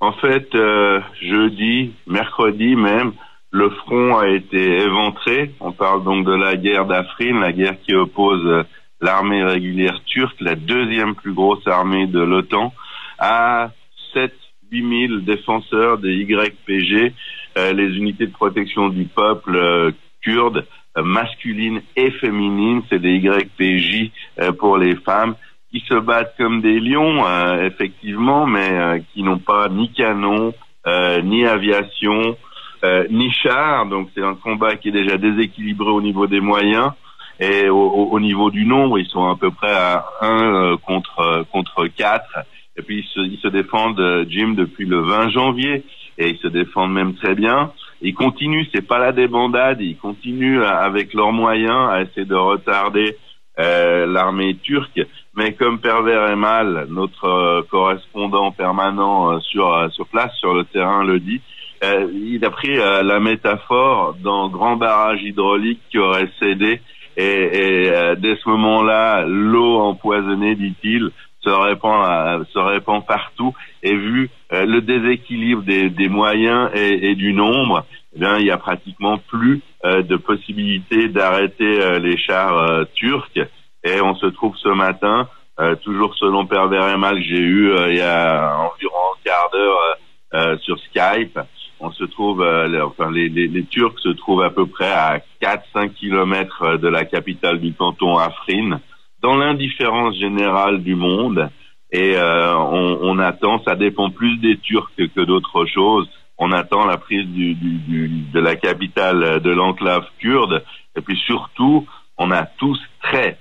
En fait, jeudi, mercredi même, le front a été éventré. On parle donc de la guerre d'Afrin, la guerre qui oppose l'armée régulière turque, la deuxième plus grosse armée de l'OTAN, à 7-8 000 défenseurs des YPG, les unités de protection du peuple kurde, masculines et féminines, c'est des YPJ pour les femmes, qui se battent comme des lions, effectivement, mais qui n'ont pas ni canon, ni aviation, ni char. Donc c'est un combat qui est déjà déséquilibré au niveau des moyens et au niveau du nombre. Ils sont à peu près à 1 contre 4. Et puis ils se défendent, Jim, depuis le 20 janvier. Et ils se défendent même très bien. Ils continuent, c'est pas la débandade, ils continuent avec leurs moyens à essayer de retarder l'armée turque. Mais comme Perver Emal, notre correspondant permanent sur place, sur le terrain, le dit, il a pris la métaphore d'un grand barrage hydraulique qui aurait cédé et dès ce moment-là, l'eau empoisonnée, dit-il, se répand partout. Et vu le déséquilibre des moyens et du nombre, eh bien, il y a pratiquement plus de possibilités d'arrêter les chars turcs. Et on se trouve ce matin, toujours selon Perver Emal que j'ai eu il y a environ un quart d'heure sur Skype, on se trouve, les Turcs se trouvent à peu près à 4-5 kilomètres de la capitale du canton, Afrin, dans l'indifférence générale du monde. Et on attend, ça dépend plus des Turcs que d'autres choses, on attend la prise de la capitale de l'enclave kurde. Et puis surtout, on a tous très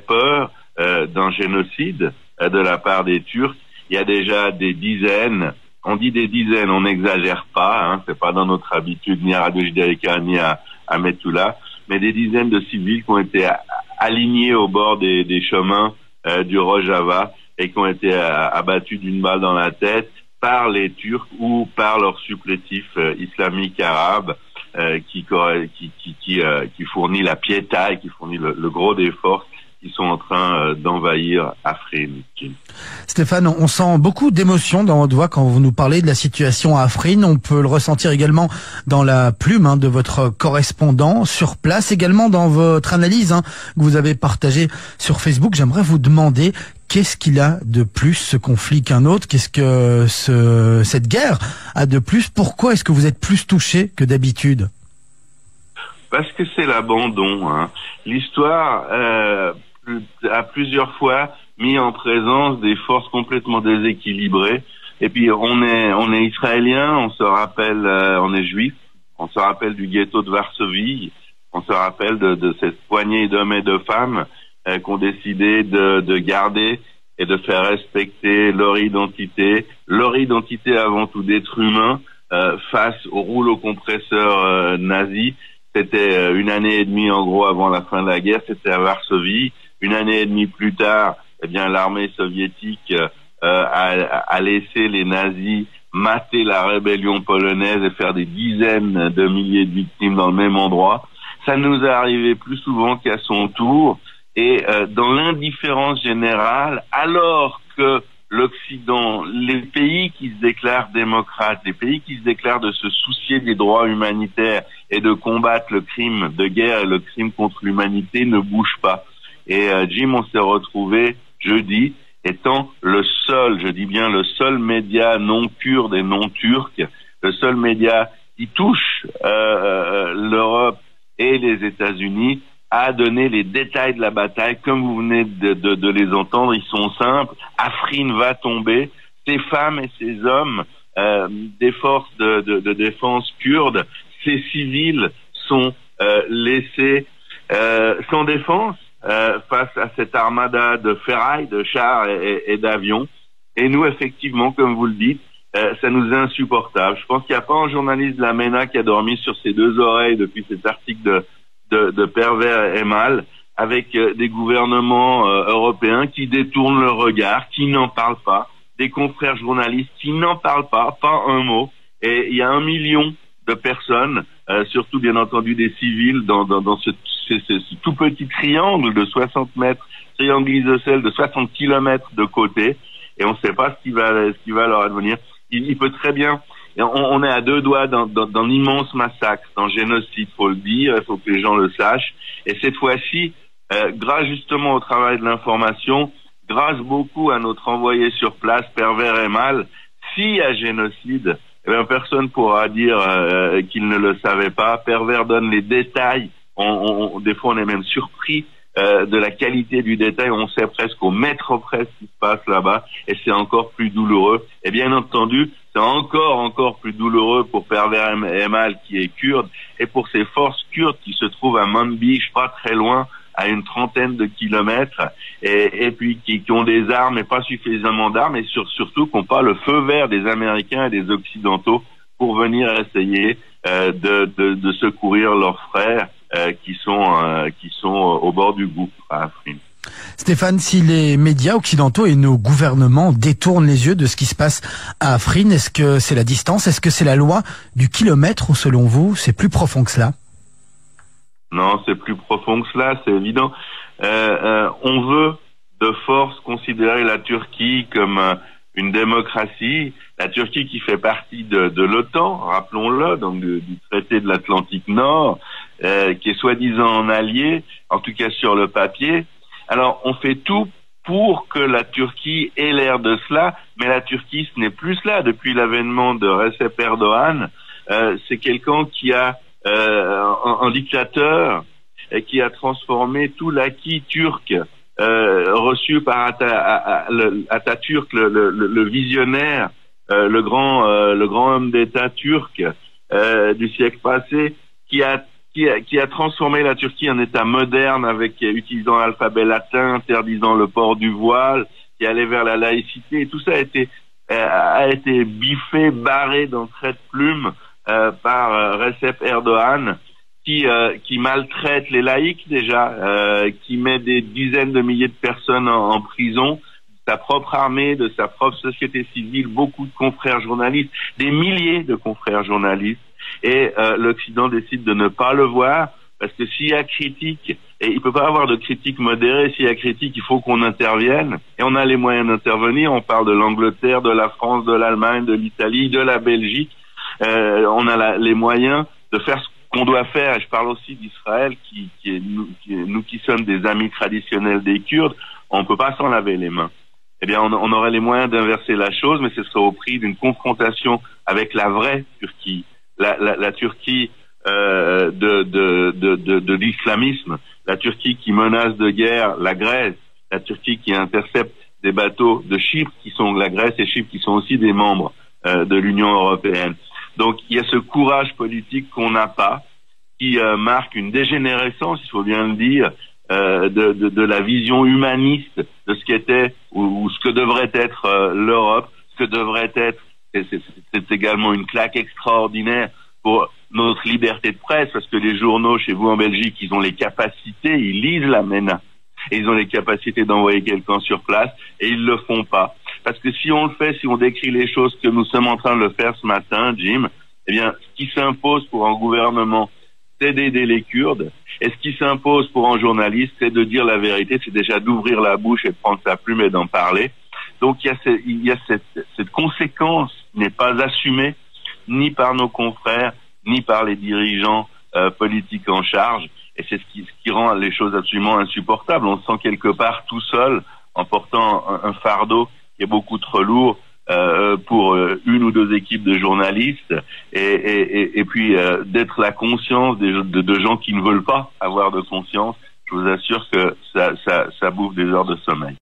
peur d'un génocide de la part des Turcs. Il y a déjà des dizaines, on dit des dizaines, on n'exagère pas, hein, c'est pas dans notre habitude ni à Radio Judaïka ni à Metula, mais des dizaines de civils qui ont été alignés au bord des chemins du Rojava et qui ont été abattus d'une balle dans la tête par les Turcs ou par leurs supplétifs islamiques arabes qui fournit la piétaille, qui fournit le gros des forces qui sont en train d'envahir Afrin. Stéphane, on sent beaucoup d'émotion dans votre voix quand vous nous parlez de la situation à Afrin. On peut le ressentir également dans la plume de votre correspondant sur place, également dans votre analyse que vous avez partagée sur Facebook. J'aimerais vous demander qu'est-ce qu'il a de plus ce conflit qu'un autre? Qu'est-ce que cette guerre a de plus? Pourquoi est-ce que vous êtes plus touché que d'habitude? Parce que c'est l'abandon. L'histoire a plusieurs fois mis en présence des forces complètement déséquilibrées. Et puis on est israélien, on se rappelle, on est juif, on se rappelle du ghetto de Varsovie, on se rappelle de cette poignée d'hommes et de femmes qui ont décidé de garder et de faire respecter leur identité avant tout d'être humain face au rouleau compresseur nazi. C'était 1 année et demie en gros avant la fin de la guerre, c'était à Varsovie. 1 année et demie plus tard, eh bien l'armée soviétique a laissé les nazis mater la rébellion polonaise et faire des dizaines de milliers de victimes dans le même endroit. Ça nous est arrivé plus souvent qu'à son tour. Et dans l'indifférence générale, alors que l'Occident, les pays qui se déclarent démocrates, les pays qui se déclarent de se soucier des droits humanitaires et de combattre le crime de guerre et le crime contre l'humanité ne bougent pas. Et Jim, on s'est retrouvé jeudi étant le seul, je dis bien le seul média non kurde et non turc, le seul média qui touche l'Europe et les États-Unis à donner les détails de la bataille. Comme vous venez de les entendre, ils sont simples. Afrin va tomber. Ces femmes et ces hommes des forces de défense kurdes, ces civils sont laissés sans défense face à cette armada de ferraille, de chars et d'avions. Et nous, effectivement, comme vous le dites, ça nous est insupportable. Je pense qu'il n'y a pas un journaliste de la MENA qui a dormi sur ses 2 oreilles depuis cet article de Perver Emal, avec des gouvernements européens qui détournent le regard, qui n'en parlent pas, des confrères journalistes qui n'en parlent pas un mot. Et il y a 1 million de personnes, surtout bien entendu des civils, dans ce tout petit triangle de 60 mètres, triangle isocèle de 60 kilomètres de côté, et on ne sait pas ce qui va leur advenir. il peut très bien. On est à deux doigts d'un immense massacre, d'un génocide, faut le dire, il faut que les gens le sachent. Et cette fois-ci, grâce justement au travail de l'information, grâce beaucoup à notre envoyé sur place, Pervers et Mal, s'il y a génocide, eh bien, personne pourra dire qu'il ne le savait pas. Pervers donne les détails. Des fois, on est même surpris de la qualité du détail. On sait presque au mètre près ce qui se passe là-bas, et c'est encore plus douloureux. Et bien entendu, c'est encore plus douloureux pour Pervers et Mal qui est kurde, et pour ces forces kurdes qui se trouvent à Manbij, pas très loin, à une trentaine de kilomètres, et puis qui ont des armes, et pas suffisamment d'armes, et surtout qui n'ont pas le feu vert des Américains et des Occidentaux pour venir essayer de secourir leurs frères qui sont au bord du gouffre à Afrin. Stéphane, si les médias occidentaux et nos gouvernements détournent les yeux de ce qui se passe à Afrin, est-ce que c'est la distance? Est-ce que c'est la loi du kilomètre, ou selon vous, c'est plus profond que cela? Non, c'est plus profond que cela, c'est évident. On veut de force considérer la Turquie comme une démocratie, la Turquie qui fait partie de l'OTAN, rappelons-le, donc du traité de l'Atlantique Nord, qui est soi-disant un allié, en tout cas sur le papier. Alors, on fait tout pour que la Turquie ait l'air de cela, mais la Turquie, ce n'est plus cela. Depuis l'avènement de Recep Erdogan, c'est quelqu'un qui a un dictateur qui a transformé tout l'acquis turc reçu par Atatürk, le visionnaire, le grand homme d'État turc du siècle passé, qui a transformé la Turquie en État moderne utilisant l'alphabet latin, interdisant le port du voile, qui allait vers la laïcité. Et tout ça a été biffé, barré d'un trait de plume par Recep Erdogan, qui maltraite les laïcs déjà, qui met des dizaines de milliers de personnes en prison, sa propre armée, de sa propre société civile, beaucoup de confrères journalistes, des milliers de confrères journalistes, et l'Occident décide de ne pas le voir, parce que s'il y a critique, et il peut pas avoir de critique modérée, s'il y a critique, il faut qu'on intervienne, et on a les moyens d'intervenir. On parle de l'Angleterre, de la France, de l'Allemagne, de l'Italie, de la Belgique. On a les moyens de faire ce qu'on doit faire, et je parle aussi d'Israël, nous qui sommes des amis traditionnels des Kurdes, on peut pas s'en laver les mains. Eh bien, on aurait les moyens d'inverser la chose, mais ce serait au prix d'une confrontation avec la vraie Turquie, la Turquie de l'islamisme, la Turquie qui menace de guerre la Grèce, la Turquie qui intercepte des bateaux de Chypre, qui sont la Grèce et Chypre, qui sont aussi des membres de l'Union européenne. Donc, il y a ce courage politique qu'on n'a pas, qui marque une dégénérescence, il faut bien le dire, de la vision humaniste de ce qu'était ou ce que devrait être l'Europe, ce que devrait être. C'est également une claque extraordinaire pour notre liberté de presse, parce que les journaux chez vous en Belgique, ils ont les capacités, ils lisent la MENA, et ils ont les capacités d'envoyer quelqu'un sur place, et ils le font pas. Parce que si on le fait, si on décrit les choses que nous sommes en train de le faire ce matin, Jim, eh bien, ce qui s'impose pour un gouvernement, c'est d'aider les Kurdes, et ce qui s'impose pour un journaliste, c'est de dire la vérité, c'est déjà d'ouvrir la bouche et de prendre sa plume et d'en parler. Donc il y a cette conséquence qui n'est pas assumée ni par nos confrères, ni par les dirigeants politiques en charge, et c'est ce qui rend les choses absolument insupportables. On se sent quelque part tout seul en portant un fardeau qui est beaucoup trop lourd pour une ou deux équipes de journalistes, et puis d'être la conscience de gens qui ne veulent pas avoir de conscience. Je vous assure que ça bouffe des heures de sommeil.